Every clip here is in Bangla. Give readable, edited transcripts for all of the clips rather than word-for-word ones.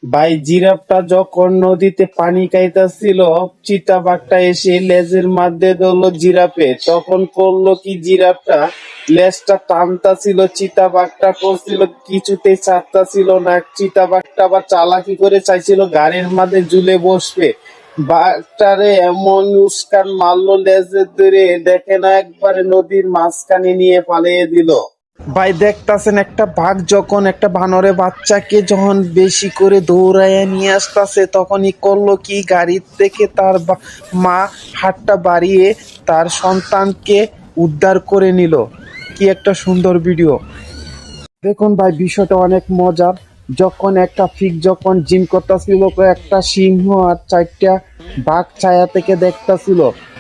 ভাই জিরাফটা যখন নদীতে পানি খাইতেছিল, চিতাবাঘটা এসে লেজের মধ্যে ধরলো জিরাফে। তখন করলো কি, জিরাফটা লেজটা টানতাছিল, চিতাবাঘটা করছিল কিছুতেই ছাড়তাছিল না। চিতাবাঘটা আবার চালাকি করে চাইছিল গাড়ির মধ্যে ঝুলে বসবে। বাঘটারে এমন উস্কান মারলো লেজের ধরে, দেখে না একবারে নদীর মাঝখানে নিয়ে পালিয়ে দিল। ভাই দেখতাছেন, একটা বাঘ যখন একটা বানরের বাচ্চাকে যখন বেশি করে দৌড়াইয়া নিয়ে আসতেছে, তখনই করলো কি, গাড়ির থেকে তার মা হাতটা বাড়িয়ে তার সন্তানকে উদ্ধার করে নিল। কি একটা সুন্দর ভিডিও! দেখুন ভাই, বিষয়টা অনেক মজার। যখন একটা ফিক যখন জিম করতেছিল, একটা সিংহ আর চারটা বাঘ ছায়া থেকে দেখতাছিল,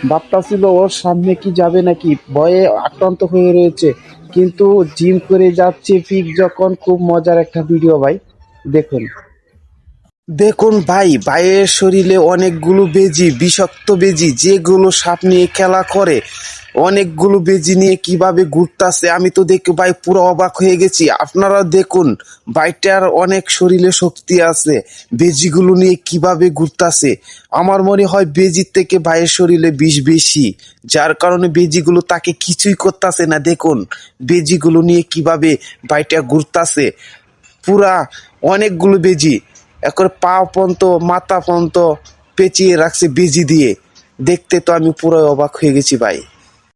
ভাবতাছিল ওর সামনে কি যাবে নাকি, ভয়ে আক্রান্ত হয়ে রয়েছে, কিন্তু জিম করে যাচ্ছে ফিক যখন। খুব মজার একটা ভিডিও ভাই, দেখুন। দেখুন ভাই, ভাইয়ের শরীরে অনেকগুলো বেজি, বিষাক্ত বেজি, যেগুলো সাপ নিয়ে খেলা করে। অনেকগুলো বেজি নিয়ে কিভাবে ঘুরতাছে, আমি তো দেখে ভাই পুরো অবাক হয়ে গেছি। আপনারা দেখুন, ভাইটার অনেক শরীরে শক্তি আছে, বেজিগুলো নিয়ে কিভাবে ঘুরতাছে। আমার মনে হয় বেজির থেকে ভাইয়ের শরীরে বিষ বেশি, যার কারণে বেজিগুলো তাকে কিছুই করতেছে না। দেখুন বেজিগুলো নিয়ে কিভাবে ভাইটা ঘুরতাছে, পুরা অনেকগুলো বেজি, একবারে পা পর্যন্ত মাথা পর্যন্ত পেঁচিয়ে রাখছে বেজি দিয়ে। দেখতে তো আমি পুরো অবাক হয়ে গেছি ভাই।